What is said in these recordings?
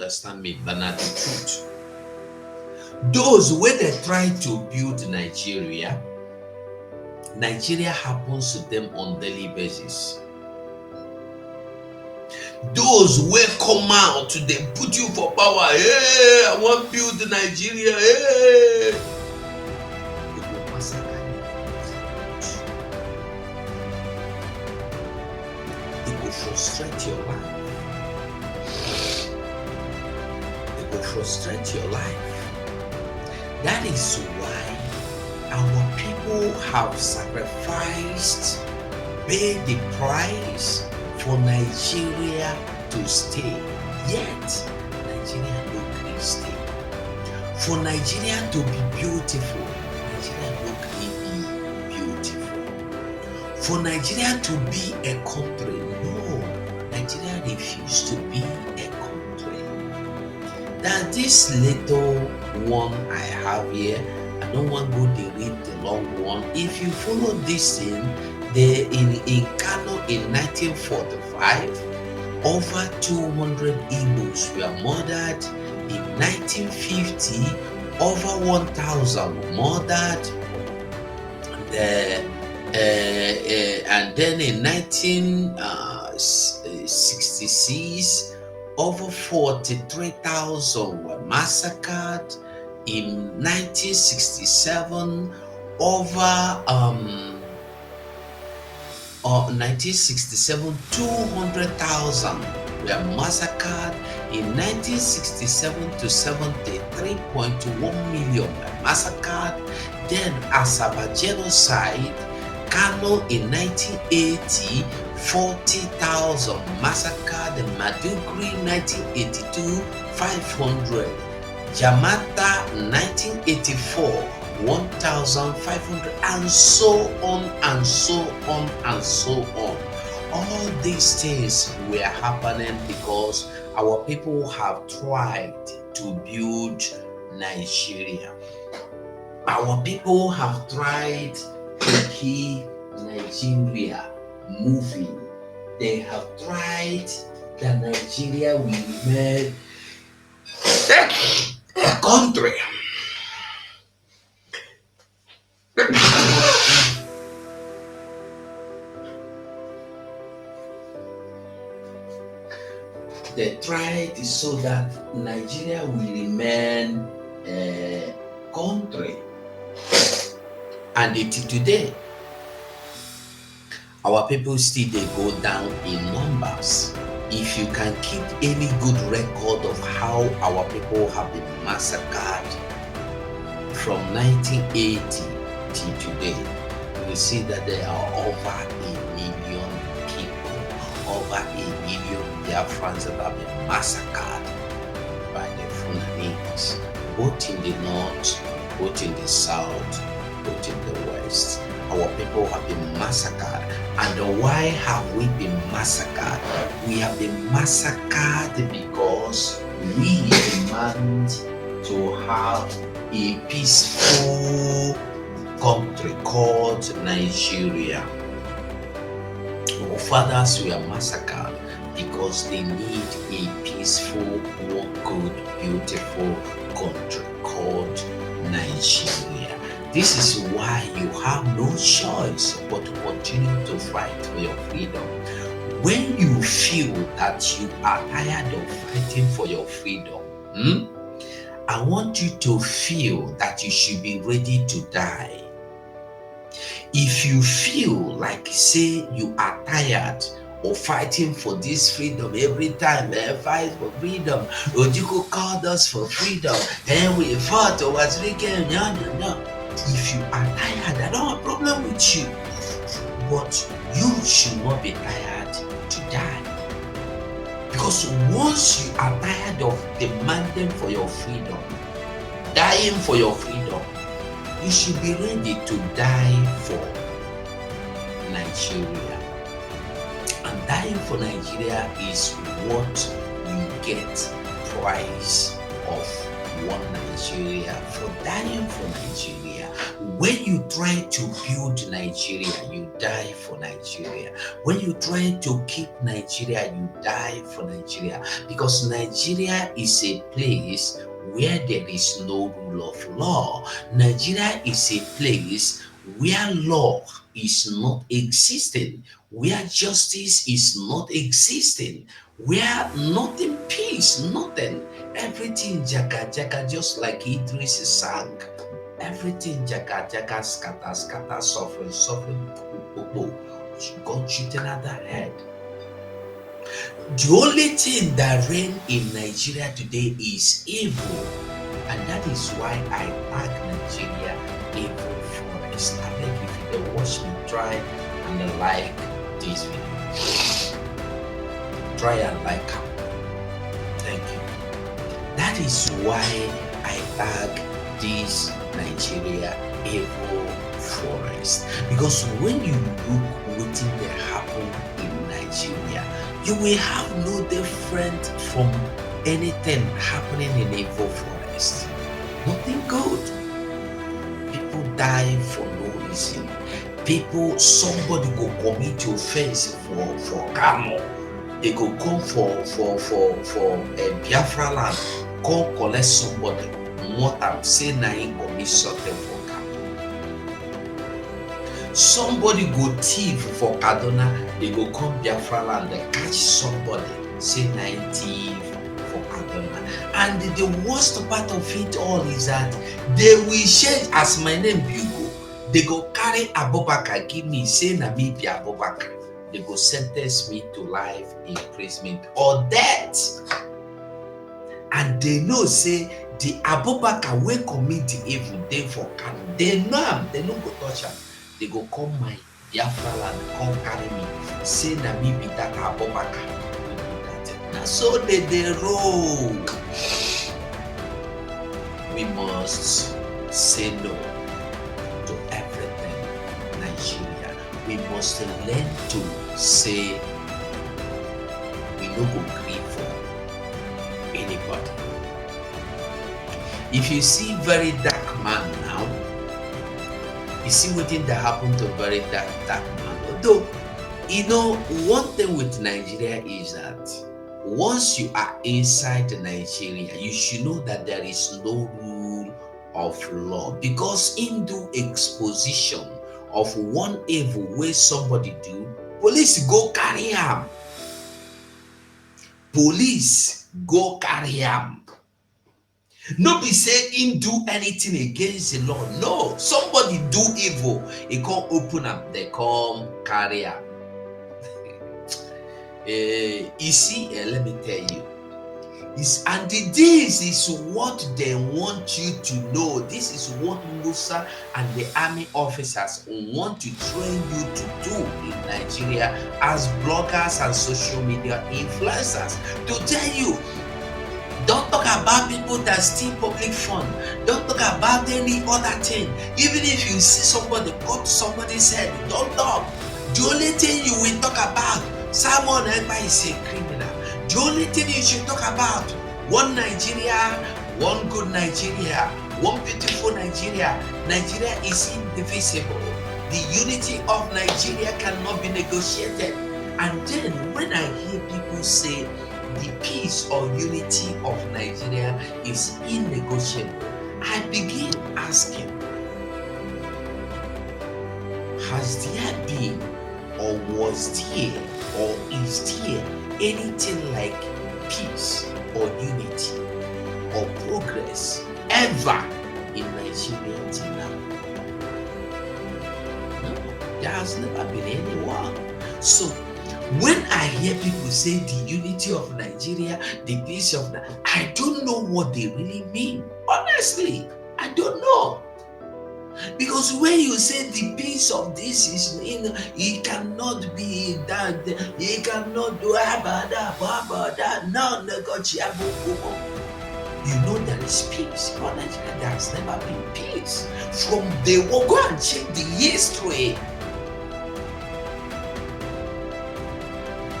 understand me, but not the truth. Those when they try to build Nigeria, Nigeria happens to them on daily basis. Those will come out, they put you for power. Hey, I want to build Nigeria. Hey, they will massacre you. They will frustrate your life. They will frustrate your life. That is why our people have sacrificed, paid the price for Nigeria to stay. Yet, Nigeria no can stay. For Nigeria to be beautiful, Nigeria no can be beautiful. For Nigeria to be a country, no, Nigeria refused to be a country. Now, this little one I have here, I don't want to go to read the long one. If you follow this thing, in Kano in 1945, over 200 Igbos were murdered. In 1950, over 1,000 were murdered. And then in 1966, over 43,000 were massacred. In 1967, over 1967, 200,000 were massacred. In 1967 to 73.1 million were massacred. Then, as a genocide, Kano in 1980, 40,000 massacred. In Maduguri 1982, 500. Jamata 1984, 1,500, and so on and so on and so on. All these things were happening because our people have tried to build Nigeria. Our people have tried to keep Nigeria moving. They have tried that Nigeria will remain a country. They tried so that Nigeria will remain a country. And today, our people still they go down in numbers. If you can keep any good record of how our people have been massacred from 1980 till today, you will see that there are over 1 million people, over 1 million Biafrans that have been massacred by the Fulanis, both in the north, both in the south, both in the west. Our people have been massacred. And why have we been massacred? We have been massacred because we demand to have a peaceful country called Nigeria. Our fathers were massacred because they need a peaceful, good, beautiful country called Nigeria. This is why you have no choice but to continue to fight for your freedom. When you feel that you are tired of fighting for your freedom, I want you to feel that you should be ready to die. If you feel like, say, you are tired of fighting for this freedom every time, fight for freedom. Ojiko called us for freedom, and we fought over weekend. If you are tired, I don't have a problem with you. But you should not be tired to die. Because once you are tired of demanding for your freedom, dying for your freedom, you should be ready to die for Nigeria. And dying for Nigeria is what you get price of one Nigeria. For dying for Nigeria, When you try to build Nigeria, you die for Nigeria. When you try to keep Nigeria, you die for Nigeria. Because Nigeria is a place where there is no rule of law. Nigeria is a place where law is not existing, where justice is not existing, where nothing peace, nothing, everything jaga jaga, just like Idris sang. Everything jaga jaga, scatter scatter, suffering suffering, God shooting at the head. The only thing that reigns in Nigeria today is evil, and that is why I tag Nigeria evil forest. I beg if you don't watch me, try and like this video. Try and like it. Thank you. That is why I tag this Nigeria evil forest, because when you look what will happen in Nigeria, you will have no different from anything happening in evil forest. Nothing good. People die for no reason. Somebody go commit offense for Kano. They go come for Biafra land, come collect somebody, more than say na him commit something for Kano. Somebody go thief for Kaduna, they go come Biafra land, they catch somebody, say na him thief for Kaduna. And the worst part of it all is that they will change as my name Bugo. They go carry Abubakar, give me, say na me be Abubakar. They go sentence me to life imprisonment or death. And they know say the Abubakar will commit the evil day for Kano. They know him, they no go touch him. They go come my Biafra land, come carry me, say na me be that Abubakar. Now so they roll. We must say no to everything Nigeria. We must learn to say we no go gree for anybody. If you see very dark man now, you see what that happened to very dark man. Although, you know, one thing with Nigeria is that once you are inside Nigeria, you should know that there is no rule of law, because in do exposition of one evil way somebody do, police go carry him. Police go carry him. No be say him do anything against the law. No, somebody do evil, he come open up, they come carry him. You see, let me tell you, this is what they want you to know. This is what Musa and the army officers want to train you to do in Nigeria as bloggers and social media influencers. To tell you, don't talk about people that steal public fund. Don't talk about any other thing. Even if you see somebody cut somebody's head, don't talk. The only thing you will talk about, Simon Ekpa is a criminal. The only thing you should talk about, one Nigeria, one good Nigeria, one beautiful Nigeria. Nigeria is indivisible. The unity of Nigeria cannot be negotiated. And then when I hear people say the peace or unity of Nigeria is innegotiable, I begin asking, has there been or was there or is there anything like peace or unity or progress ever in Nigeria till now? No, there has never been anyone. So when I hear people say the unity of Nigeria, the peace of Nigeria, I don't know what they really mean. Honestly, I don't know. Because when you say the peace of this is, it cannot be that, it cannot do that, non-negotiable. You know there is peace, but Nigeria, there has never been peace. From the go and check the history.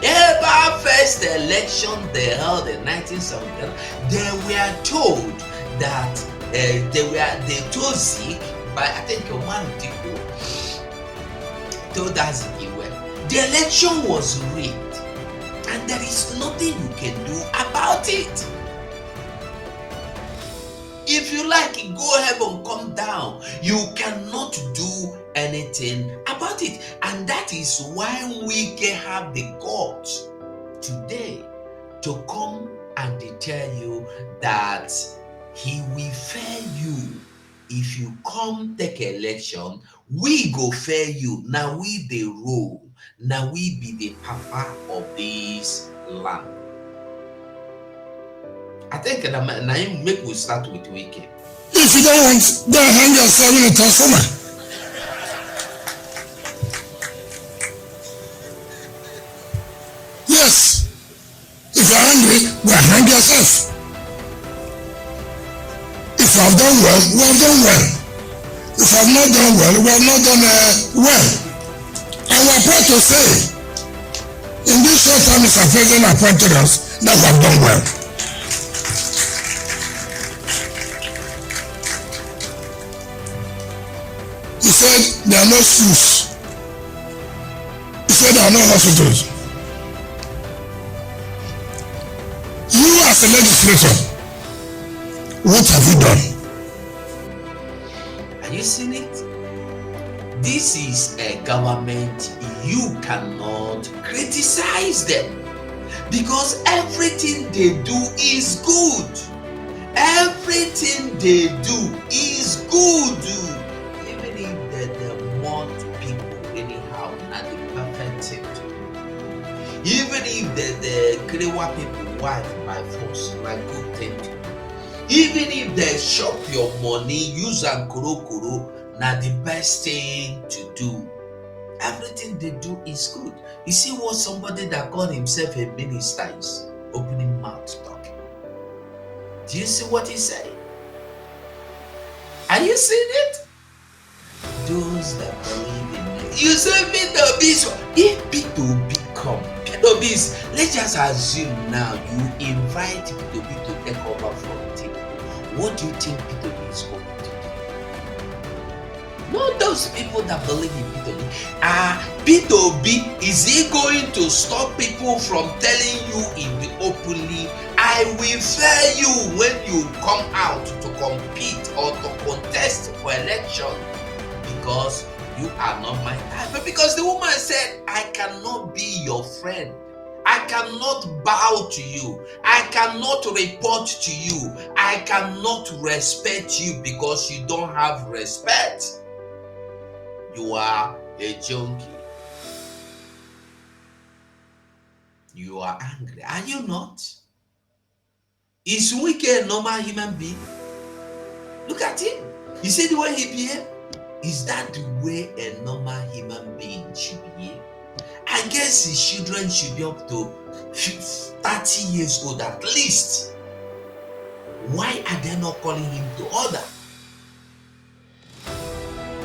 Ever first election they held in 1979, they were told that they told Zeke by I think one Diko told us the election was rigged and there is nothing you can do about it. If you like, go heaven, come down. You cannot do anything about it. And that is why we can have the guts today to come and tell you that he will fair you. If you come take election, we go fair you. Now we the rule. Now we be the papa of this land. I think now make we start with Wiki. If you don't want, don't hang yourself in a transformer. Yes. If you're angry, well, hang yourself. If you have done well, we have done well. If you have not done well, we have not done well. And we are proud to say, in this short time Mr. President appointed us, that we have done well. He said there are no schools. He said there are no hospitals. You as a legislator, what have you done? Are you seeing it? This is a government, you cannot criticize them because everything they do is good. Everything they do is good. Even if they want people anyhow, not the perfect thing to do. Even if the Krewa people wife by force, like good thing to do. Even if they shop your money, use and kuro, not the best thing to do. Everything they do is good. You see what somebody that called himself a minister is opening mouth talking. Do you see what he said? Are you seeing it? Those that believe in it. You say P2B, so if P2B come, P2B is, let's just assume now you invite P2B to take over from T. What do you think P2B is going to do? Not those people that believe in P2B. P2B, is he going to stop people from telling you in the openly, I will fair you when you come out to compete or to contest for election because you are not my type? But because the woman said, I cannot be your friend. I cannot bow to you. I cannot report to you. I cannot respect you because you don't have respect. You are a junkie. You are angry. Are you not? Is Wike a normal human being? Look at him. You see the way he behaves? Is that the way a normal human being should behave? I guess his children should be up to 30 years old at least. Why are they not calling him to order?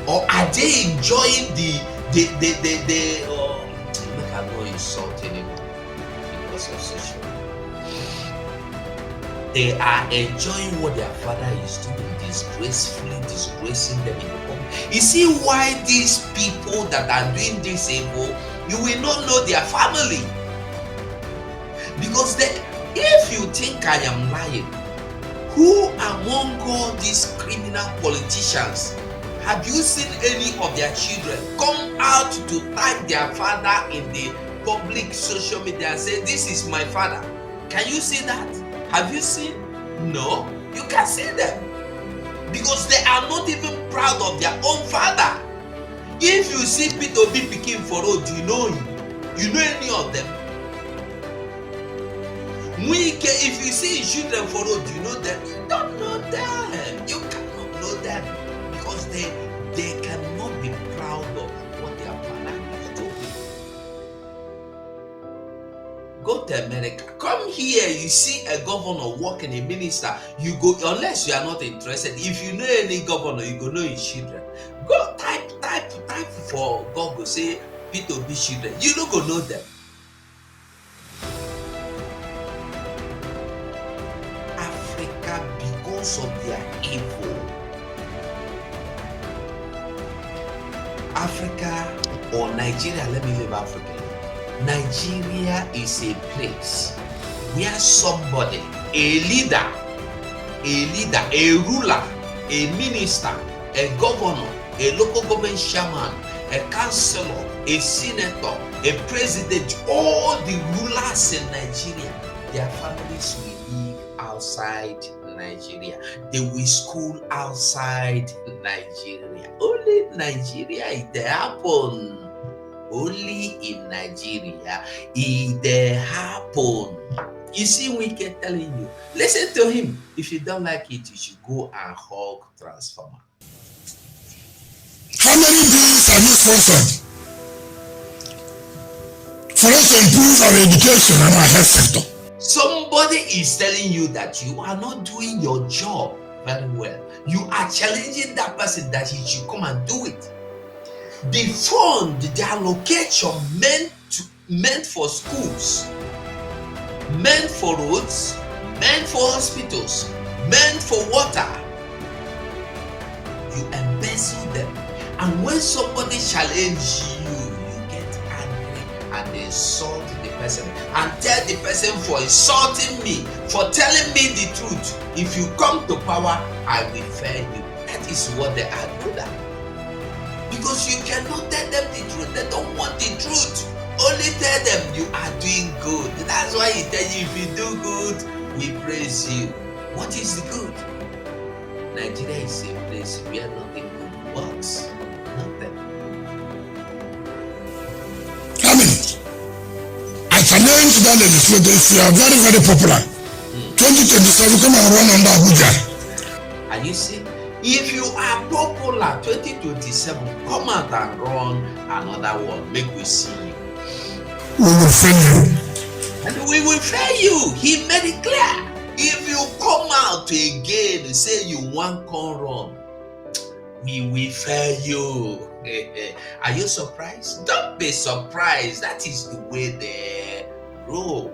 Or are they enjoying the make I not insult anyone because of social media. They are enjoying what their father is doing, disgracefully disgracing them in the home. You see why these people that are doing this evil, you will not know their family. Because if you think I am lying, who among all these criminal politicians have you seen any of their children come out to tag their father in the public social media and say, this is my father? Can you see that? Have you seen? No, you can see them. Because they are not even proud of their own father. If you see P2B picking for road, do you know him? You know any of them? If you see his children for road, do you know them? You don't know them. You cannot know them. Because they cannot be proud of what their father is doing. Go to America. Come here, you see a governor working, a minister. You go, unless you are not interested. If you know any governor, you go know his children. Go type for Google, say P2B children. You don't go know them. Africa, because of their evil, Africa or Nigeria, let me leave Africa. Nigeria is a place where somebody, a leader, a ruler, a minister, a governor, a local government chairman, a councillor, a senator, a president, all the rulers in Nigeria, their families will live outside Nigeria. They will school outside Nigeria. Only Nigeria it happen. Only in Nigeria it happen. You see, we can telling you, listen to him. If you don't like it, you should go and hug transformer. How many bills have you sponsored for us to improve our education and our health sector? Somebody is telling you that you are not doing your job very well. You are challenging that person that he should come and do it. The fund, the allocation meant for schools, meant for roads, meant for hospitals, meant for water, you embezzle them. And when somebody challenges you, you get angry and insult the person and tell the person for insulting me, for telling me the truth. If you come to power, I will fail you. That is what they are good at. Because you cannot tell them the truth. They don't want the truth. Only tell them you are doing good. That's why he tell you, if you do good, we praise you. What is the good? Nigeria is a place where nothing good works. Nothing. I challenge that legislator. If you are very, very popular, 2027 come and run under Abuja. And you see, if you are popular, 2027, come out and run another one. Make we see you. We will fail you. And we will fail you. He made it clear. If you come out again and say you want to run, we will fail you. Are you surprised? Don't be surprised. That is the way they roll.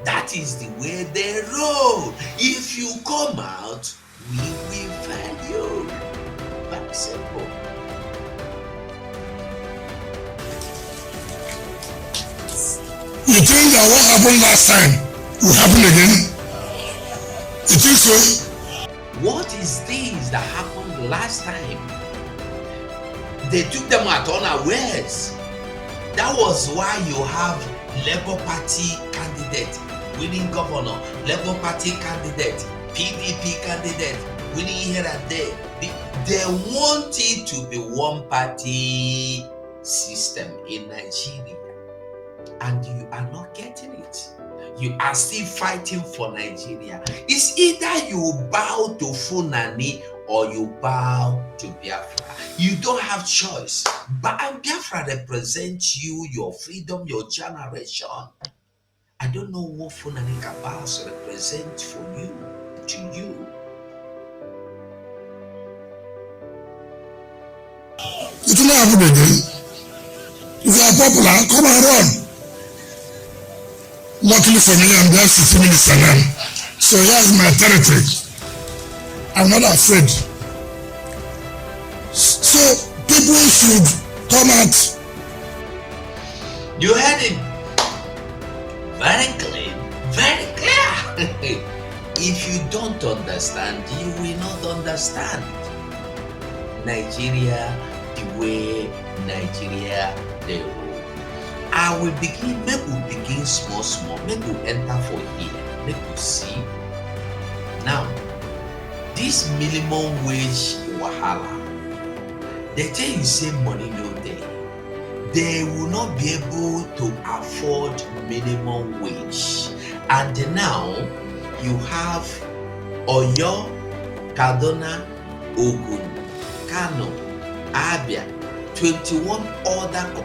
That is the way they roll. If you come out, we will fail you. Very simple. You think that what happened last time will happen again? You think so? What is this that happened last time? They took them at unawares. That was why you have Labour Party candidate winning governor, Labour Party candidate, PDP candidate winning here and there. They want it to be one party system in Nigeria. And you are not getting it. You are still fighting for Nigeria. It's either you bow to Funani or you bow to Biafra. You don't have choice. But Biafra represents you, your freedom, your generation. I don't know what Funani cabals represent for you, to you. It will not happen again. If you are popular, come and run. Luckily for me, I'm just 15 minutes alone. So here's my territory. I'm not afraid. So people should come out. You heard him. Very clean, very clear. If you don't understand, you will not understand. Nigeria, the way Nigeria, they rule. I will begin, make we begin small, make we enter for here, make we see. Now, this minimum wage wahala, they tell you say money no dey. They will not be able to afford minimum wage. And now, you have Oyo, Kaduna, Ogun, Kano, Abia, 21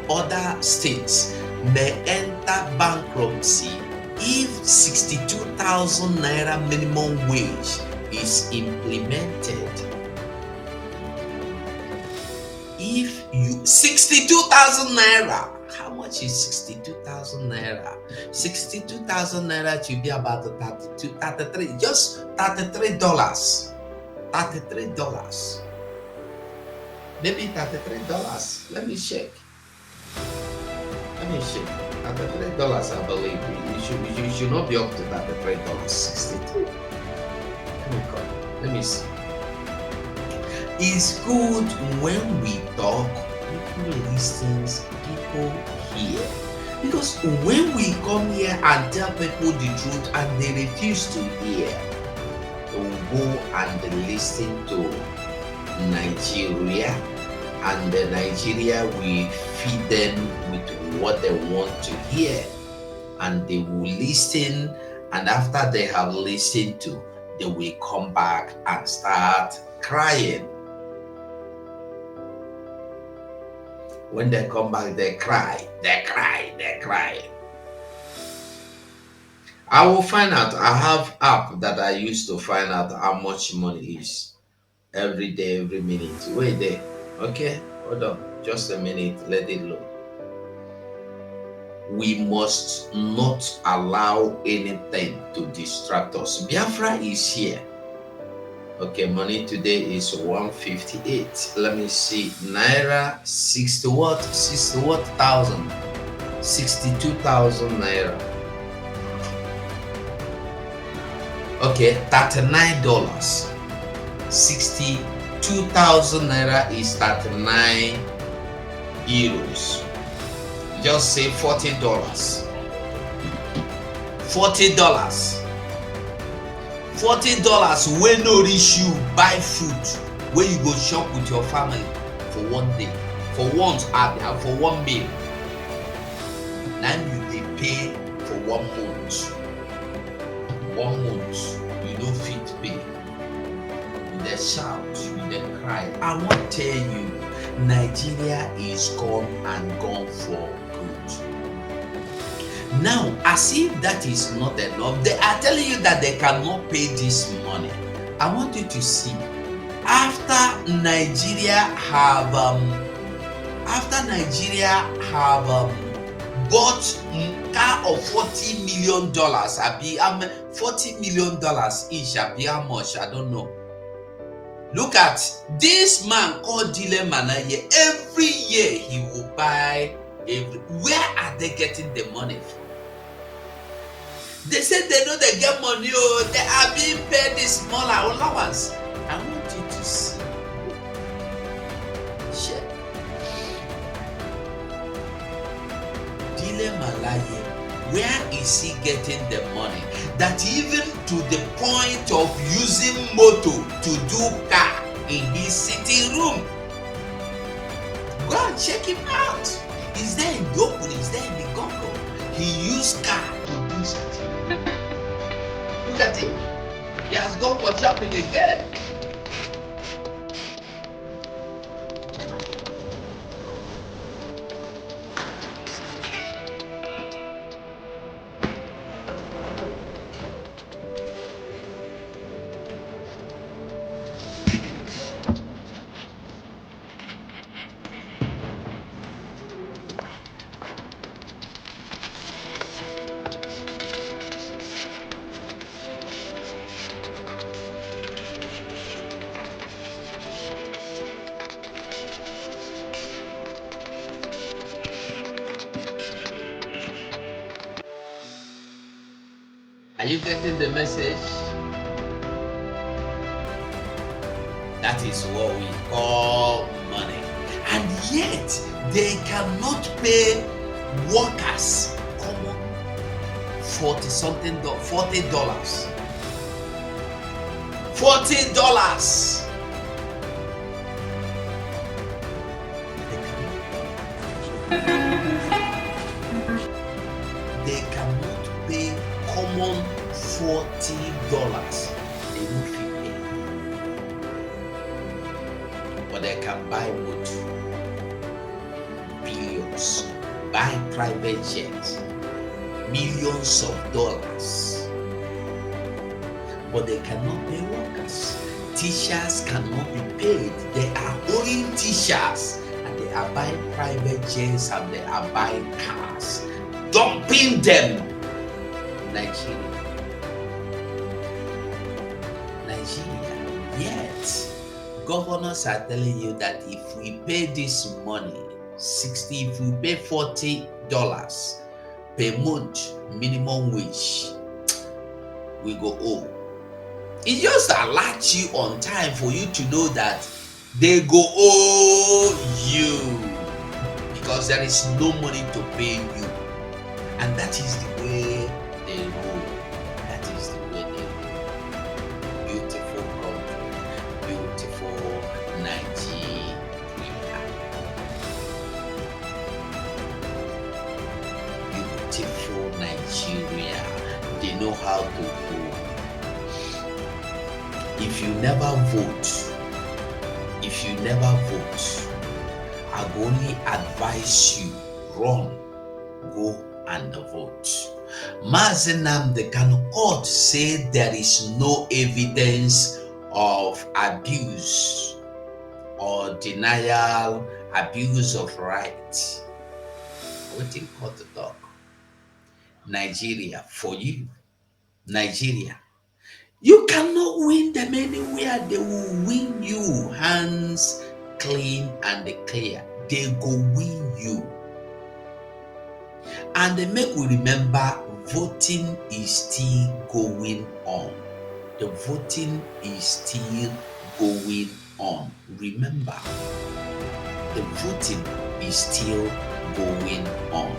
other states may enter bankruptcy if 62,000 naira minimum wage is implemented. If you 62,000 naira, how much is 62,000 naira? 62,000 naira to be about 33, just $33. $33. Maybe $33. Let me check. Let me check. $33, I believe. You should not be up to $33. 62. Let me call. Let me see. It's good when we talk, people listen, people hear. Because when we come here and tell people the truth and they refuse to hear, they will go and listen to Nigeria, and the Nigeria will feed them with what they want to hear, and they will listen, and after they have listened to, they will come back and start crying. When they come back, they cry. I will find out. I have app that I use to find out how much money is every day, every minute. Wait there. Okay, hold on. Just a minute. Let it load. We must not allow anything to distract us. Biafra is here. Okay, money today is 158. Let me see. Naira 60 what? 60 what thousand? 62,000 naira. Okay, $39. 62,000 naira is 39 euros. Just say $40. $40. $40 wey no reach you buy food wey you go shop with your family for one day, for once, for one meal. Now you dey pay for 1 month. 1 month you no fit pay. You dey shout, you dey cry. I wan tell you, Nigeria is gone and gone for good. Now, as if that is not enough, they are telling you that they cannot pay this money. I want you to see, after Nigeria have bought car of $40 million, $40 million each, how much, I don't know. Look at this man called Dile Manaye. Every year he will buy. Where are they getting the money from? They say they know they get money, oh, they are being paid this small allowance. I want you to see. Check. Dile Malaye, where is he getting the money? That even to the point of using motor to do car in his sitting room. Go and check him out. He's there in the open, he's there in the Congo. He used car to do something. Look at him. He has gone for shopping again. Are you getting the message? That is what we call money. And yet, they cannot pay workers common $40. $40. They cannot pay common $40. They won't fit pay. But they can buy motor, billions, buy private jets, millions of dollars. But they cannot pay workers. Teachers cannot be paid. They are owing teachers, and they are buying private jets, and they are buying cars, dumping them. Nigeria. Yet governors are telling you that if we pay this money, 60, if we pay $40 per month minimum wage, we go home. It just alert you on time for you to know that they go owe you because there is no money to pay you. And that is the way they roll. That is the way they roll. Beautiful country, beautiful Nigeria. Beautiful Nigeria. They know how to go. If you never vote, I will only advise you, run, go and vote. Mazi Nnamdi Kanu court say there is no evidence of abuse or denial, abuse of rights. Waiting court to talk. Nigeria, for you, Nigeria. You cannot win them anywhere. They will win you. Hands clean and clear. They go win you. And they make we remember voting is still going on. The voting is still going on. Remember, the voting is still going on.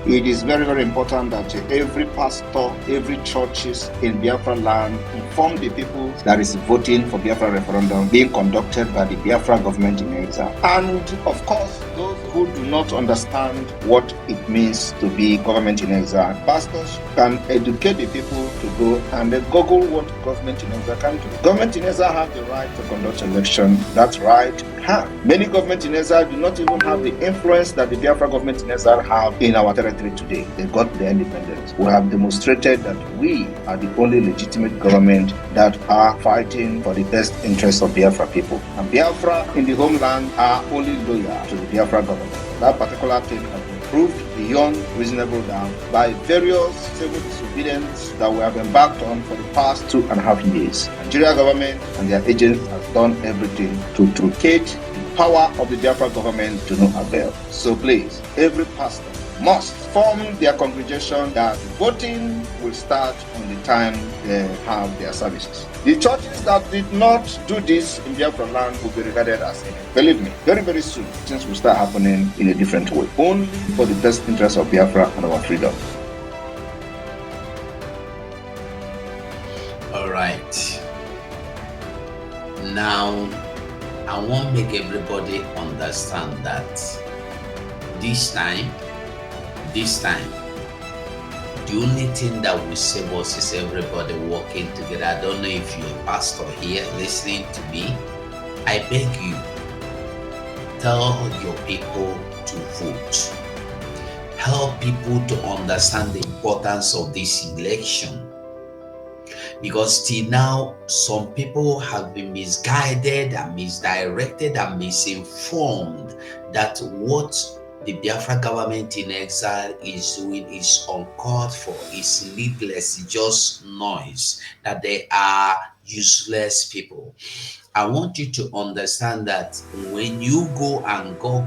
It is very, very important that every pastor, every churches in Biafra land inform the people that is voting for Biafra referendum being conducted by the Biafra government in exile. And of course, those who do not understand what it means to be government in exile, pastors can educate the people to go and Google what government in exile can do. Government in exile have the right to conduct election. That's right. Many government in exile do not even have the influence that the Biafra government in exile have in our territory today. They got their independence. We have demonstrated that we are the only legitimate government that are fighting for the best interests of Biafra people. And Biafra in the homeland are only loyal to the Biafra government. That particular thing has been proved beyond reasonable doubt by various civil disobedience that we have embarked on for the past 2.5 years. Nigeria government and their agents have done everything to truncate the power of the Biafra government to no avail. So please, every pastor must form their congregation that voting will start on the time they have their services. The churches that did not do this in Biafra land will be regarded as enemy. Believe me, very, very soon, things will start happening in a different way, only for the best interest of Biafra and our freedom. All right. Now, I want to make everybody understand that this time, the only thing that will save us is everybody working together. I don't know if you're a pastor here listening to me. I beg you, tell your people to vote. Help people to understand the importance of this election. Because till now, some people have been misguided and misdirected and misinformed that what the Biafra government in exile is doing is uncalled for, is needless, just noise, that they are useless people. I want you to understand that when you go and go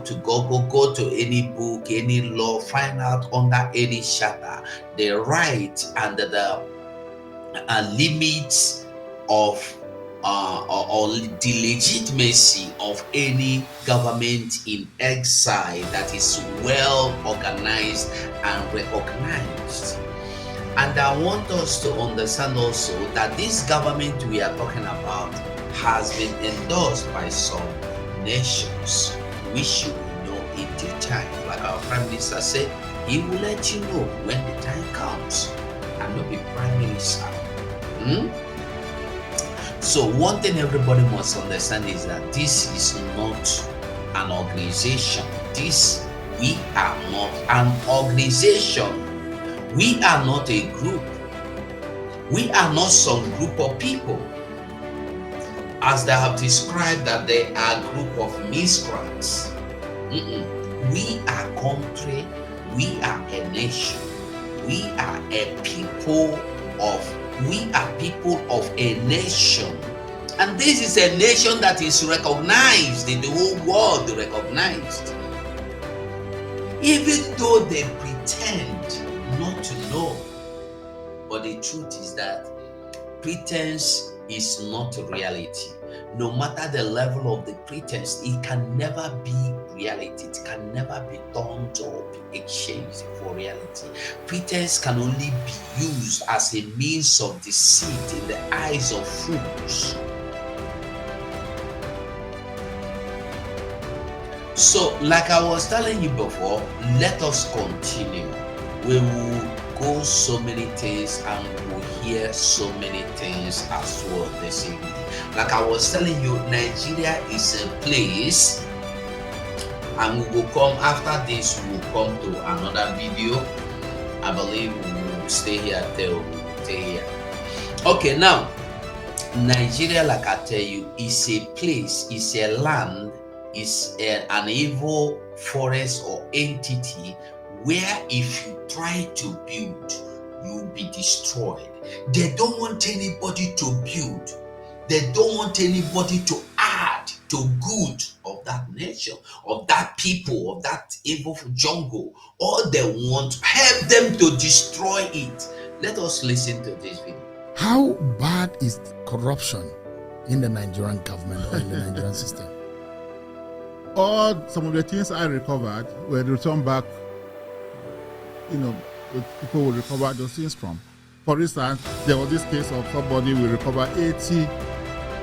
to Google, go to any book, any law, find out under any charter the right and the limits of or the legitimacy of any government in exile that is well organized and recognized. And I want us to understand also that this government we are talking about has been endorsed by some nations, which you will know in due time. Like our Prime Minister said, he will let you know when the time comes. And not be Prime Minister. So one thing everybody must understand is that this is not an organization. We are not an organization. We are not a group. We are not some group of people. As they have described that they are a group of miscreants. We are a country. We are a nation. We are a people we are people of a nation. And this is a nation that is recognized in the whole world, recognized. Even though they pretend not to know. But the truth is that pretense is not reality. No matter the level of the pretense, it can never be reality. It can never be turned or be exchanged for reality. Pretense can only be used as a means of deceit in the eyes of fools. So, like I was telling you before, let us continue. We will go so many things and we'll hear so many things as well this evening. Like I was telling you, Nigeria is a place, and we will come after this, we will come to another video. I believe we will stay here till we will stay here. Okay, now, Nigeria, like I tell you, is a place, is a land, is an evil forest or entity where if you try to build, you'll be destroyed. They don't want anybody to build. They don't want anybody to add to good of that nation, of that people, of that evil jungle. All they want, help them to destroy it. Let us listen to this video. How bad is corruption in the Nigerian government or in the Nigerian system? Some of the things I recovered were returned back, the people will recover those things from. For instance, there was this case of somebody will recover 80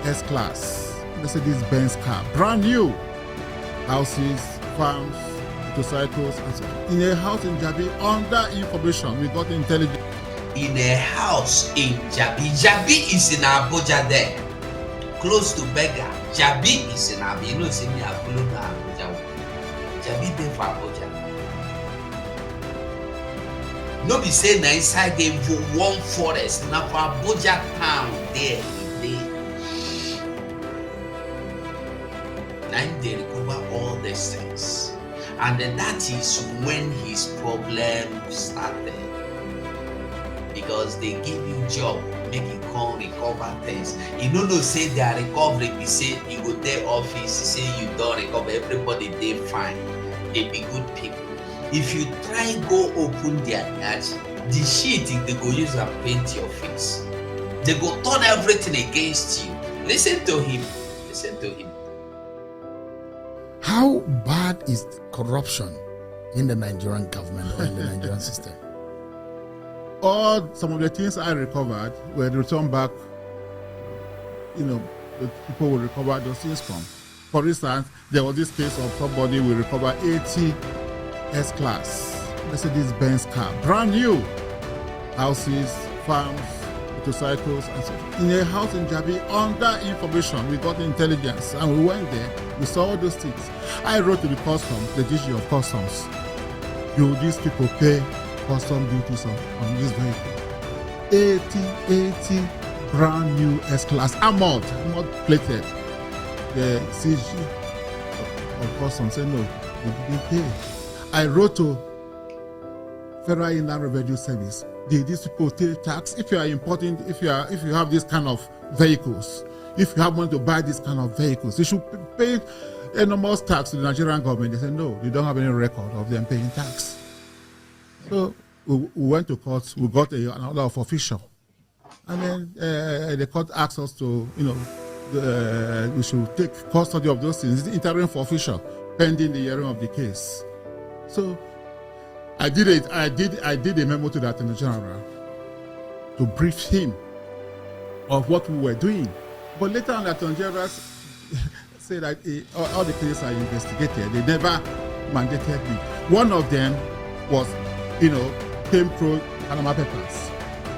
S-Class, Mercedes Benz car, brand new, houses, farms, motorcycles, and so on. In a house in Jabi, under information, we got intelligence. In a house in Jabi. Jabi is in Abuja there, close to Bega. Jabi is in Abuja. You know, see me, Abuja. Jabi there for Abuja. No be say na inside the one forest, na for Abuja town there. Now they recover all these things. And then that is when his problem started. Because they give you job, make you come recover things. You know, say they are recovering, you say you go there office, say you don't recover, everybody they fine. They be good people. If you try go open their yards, the shit they go use and paint your face. They go turn everything against you. Listen to him. Listen to him. How bad is corruption in the Nigerian government or in the Nigerian system? Some of the things I recovered were returned back, the people will recover those things from. For instance, there was this case of somebody will recover 80 S-Class, Mercedes Benz car, brand new, houses, farms, motorcycles, and so on. In a house in Jabi, under information, we got intelligence, and we went there, we saw all those things. I wrote to the customs, the DG of customs, do these people pay custom duties on this vehicle? 80 brand new S-Class, armored plated. The CG of customs said no, they didn't pay. I wrote to Federal Inland Revenue Service. These people pay tax. If you are importing, if you have this kind of vehicles, if you have money to buy this kind of vehicles, you should pay enormous tax to the Nigerian government. They said no, they don't have any record of them paying tax. So we went to court. We got an order of official, and then the court asked us to, we should take custody of those things. It's interim for official, pending the hearing of the case. So I did it. I did a memo to the Attorney General to brief him of what we were doing. But later on, the Attorney General said that all the cases are investigated. They never mandated me. One of them was, came through Panama Papers.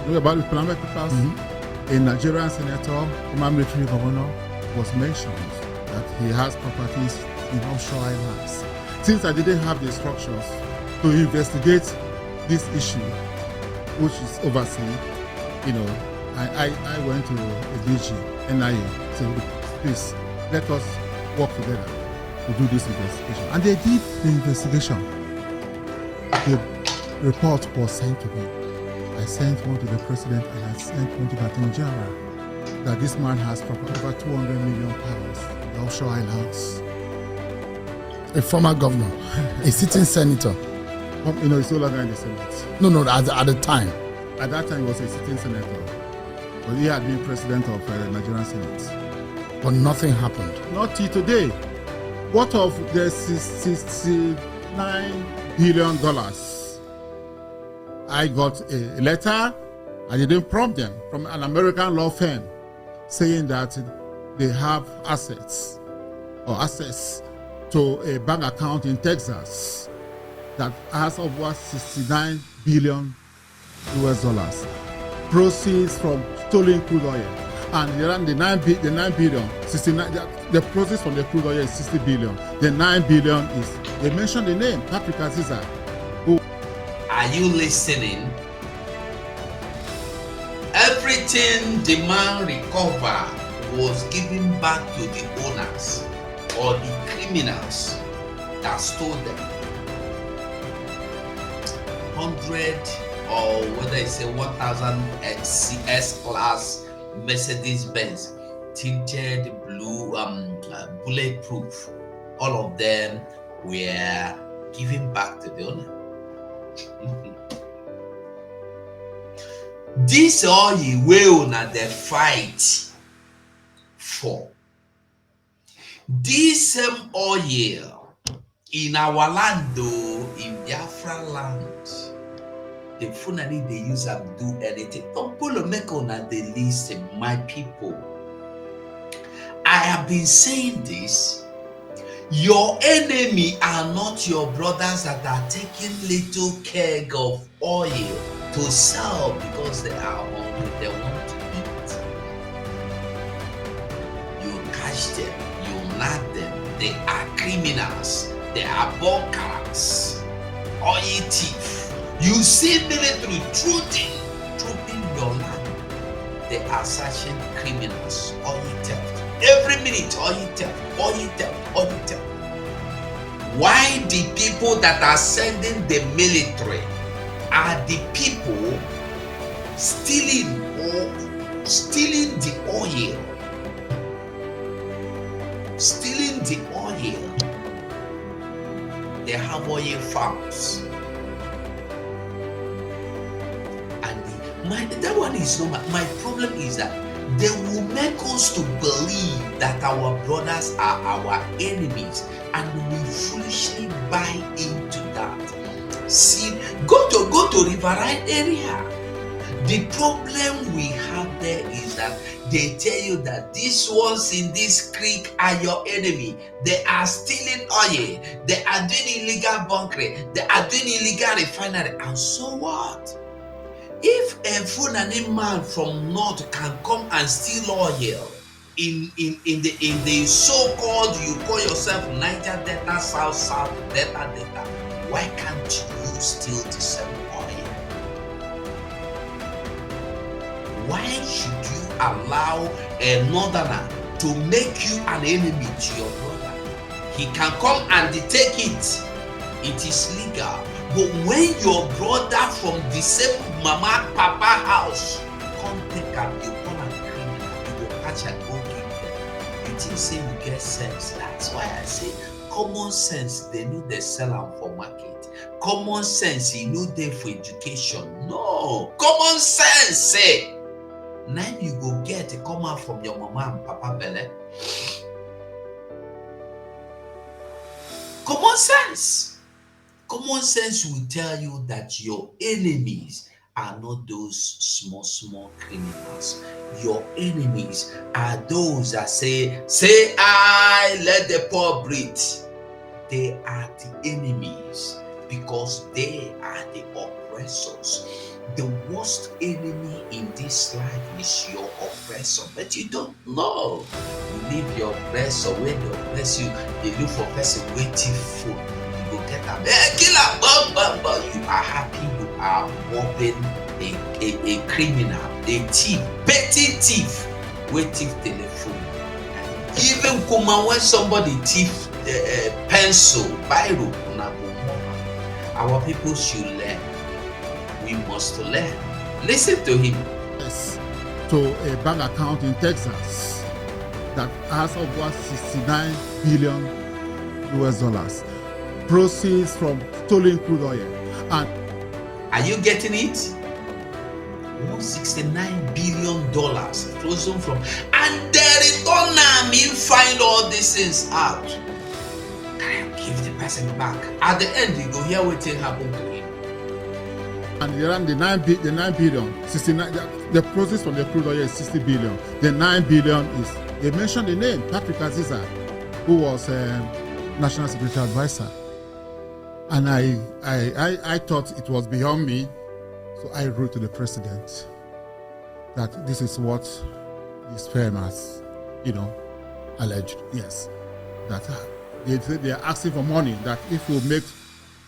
You know about the Panama Papers? Mm-hmm. A Nigerian senator, former military governor, was mentioned that he has properties in offshore islands. Since I didn't have the instructions to investigate this issue, which is overseen, I went to the DG, NIA, said, please, let us work together to do this investigation. And they did the investigation. The report was sent to me. I sent one to the president and I sent one to the attorney general that this man has for over 200 million pounds in the offshore islands. A former governor, a sitting senator. He's no longer in the Senate. No, at the time. At that time, he was a sitting senator. But he had been president of the Nigerian Senate. But nothing happened. Not till today. What of the $69 billion? I got a letter, I didn't prompt them, from an American law firm saying that they have assets or access to a bank account in Texas that has over 69 billion US dollars. Proceeds from stolen crude oil. And the 9 billion, 69, the proceeds from the crude oil is 60 billion. The 9 billion is, they mentioned the name, Patrick Caesar. Are you listening? Everything the man recovered was given back to the owners or the criminals that stole them. 100 or whether it's a 1000 S-class Mercedes-Benz tinted blue, bulletproof. All of them were given back to the owner. This oil will not the fight for. This same oil in our land, though, in Biafra land, the funny they use to do anything. Don't pull a make on the list, my people. I have been saying this. Your enemy are not your brothers that are taking little keg of oil to sell because they are hungry, they want to eat. You catch them, you nab them, they are criminals, they are bunkers, oil thief. You see military trooping your land. They are searching criminals, oil theft. Every minute, oil theft, oil theft, oil theft. Why the people that are sending the military are the people stealing the oil? Stealing the oil. They have oil farms. And that one is not my problem is that they will make us to believe that our brothers are our enemies, and we foolishly buy into that. See, go to riverine area. The problem we have there is that they tell you that these ones in this creek are your enemy. They are stealing oil. They are doing illegal bunkering. They are doing illegal refinery. And so what? If a Fulani man from north can come and steal oil in the so-called, you call yourself Niger Delta, South Delta, why can't you steal the same oil? Why should you allow a northerner to make you an enemy to your brother? He can come and take it. It is legal. But when your brother from the same mama papa house come take am, you come and criminal, you go catch and go give them. You think say you get sense? That's why I say common sense. They know they sell am for market. Common sense, you know they for education. No, common sense say. Now you go get a come out from your mama and papa belly. Common sense. Common sense will tell you that your enemies are not those small criminals. Your enemies are those that say I let the poor breathe. They are the enemies because they are the oppressors. The worst enemy in this life is your oppressor, but you don't know. You leave your oppressor, when they oppress you, they look for person waiting for. Go get them. Killer, you are happy you are mobbing a criminal, a thief, petty thief, with thief telephone. Even when somebody thief pencil, biro, our people should learn. We must learn. Listen to him. Yes, to a bank account in Texas that has over 69 billion US dollars proceeds from stolen crude oil. And are you getting it? $169 billion frozen from, and the return now mean find all these things out. Can I give the person back? At the end, you go hear what thing happened to him. And the 9 billion, 69, the proceeds from the crude oil is 60 billion. The 9 billion is, they mentioned the name, Patrick Aziza, who was National Security Advisor. And I thought it was beyond me. So I wrote to the president that this is what this firm has, alleged. Yes. That they are asking for money, that if we make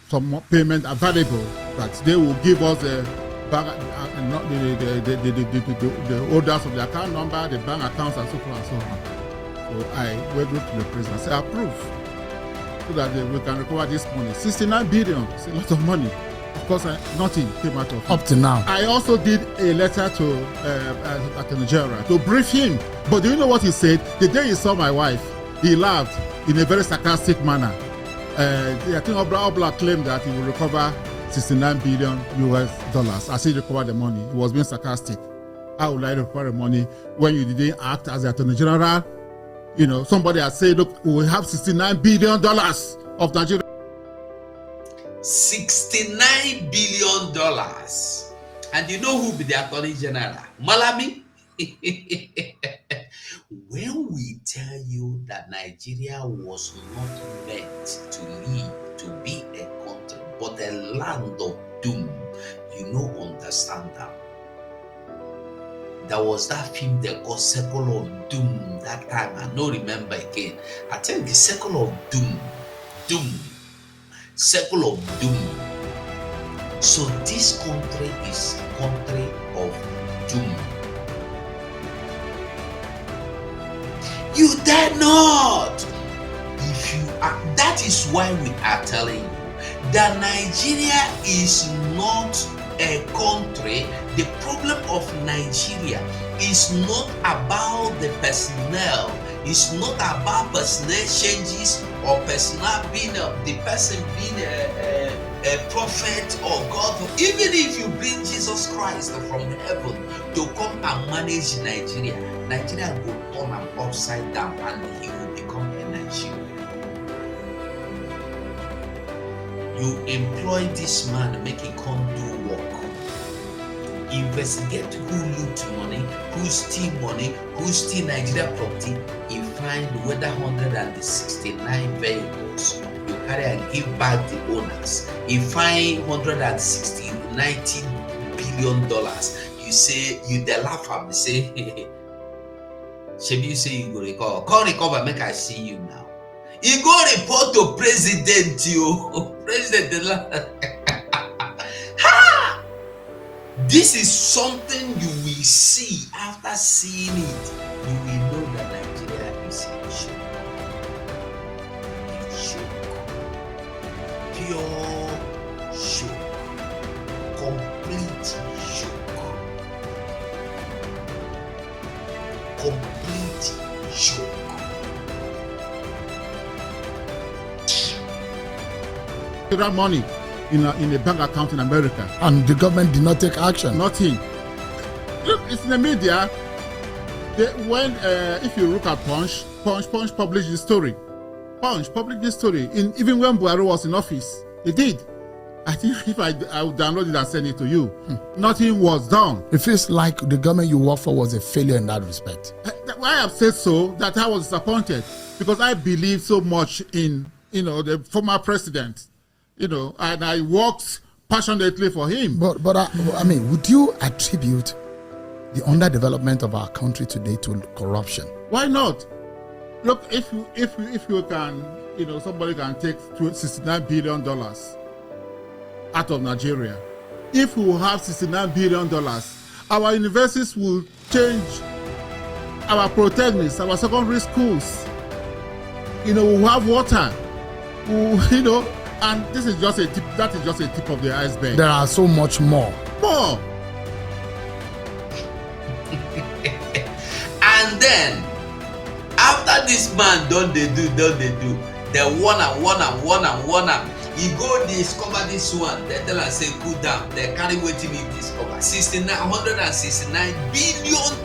some payment available, that they will give us the holders of the account number, the bank accounts, and so forth and so on. So I went to the president and said, approve, so that we can recover this money. 69 billion is a lot of money. Of course, nothing came out of it. Up to now. I also did a letter to Attorney General to brief him. But do you know what he said? The day he saw my wife, he laughed in a very sarcastic manner. I think Obla claimed that he will recover 69 billion US dollars as he recovered the money. He was being sarcastic. How would I recover the money when you didn't act as the Attorney General? Somebody has said, look, we have $69 billion of Nigeria. $69 billion. And you know who be the Attorney General? Malami. When we tell you that Nigeria was not meant to live, to be a country, but a land of doom, you understand that. There was that film they called Circle of Doom that time. I don't remember again. I think the Circle of Doom. Circle of Doom. So this country is a country of doom. You dare not. If you are, that is why we are telling you that Nigeria is not a country. The problem of Nigeria is not about the personnel. It's not about personnel changes or personnel being the person being a prophet or God. Even if you bring Jesus Christ from heaven to come and manage Nigeria, Nigeria will turn him upside down and he will become a Nigerian. You employ this man, make him come do work. Investigate who loot money, who steal money, who steal Nigeria property. You find whether 169 vehicles you carry and give back the owners. You find $190 billion. You say, you dey laugh at me, say, Shebi, you say you go recover. Come recover, make I see you now. You go report to president, you. President. This is something you will see. After seeing it, you will know that Nigeria is in shock. In shock. Pure shock. Complete shock. Complete shock. That money in a bank account in America, and the government did not take action. Nothing. Look, it's in the media. If you look at Punch published the story. Punch published the story. Even when Buhari was in office, they did. I think if I would download it and send it to you, nothing was done. It feels like the government you work for was a failure in that respect. I have said so, that I was disappointed because I believe so much in the former president. And I worked passionately for him. But I mean, would you attribute the underdevelopment of our country today to corruption? Why not? Look, if you can, somebody can take $69 billion out of Nigeria. If we have $69 billion, our universities will change, our polytechnics, our secondary schools. We'll have water. And this is just a tip. That is just a tip of the iceberg. There are so much more. And then after this man don dey do, dem warn am. He go discover this one. They tell am say cool down. They carry wetin he discover, $169 billion.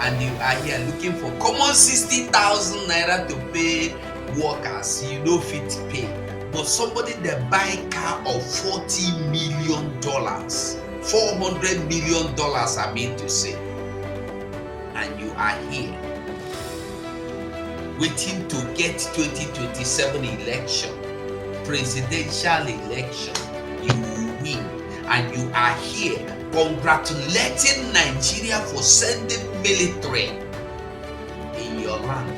And you are here looking for common 60,000 naira to pay workers. You no fit pay. But somebody dey buy car of $40 million, $400 million, I mean to say. And you are here waiting to get 2027 election, presidential election. You will win. And you are here congratulating Nigeria for sending military in your land.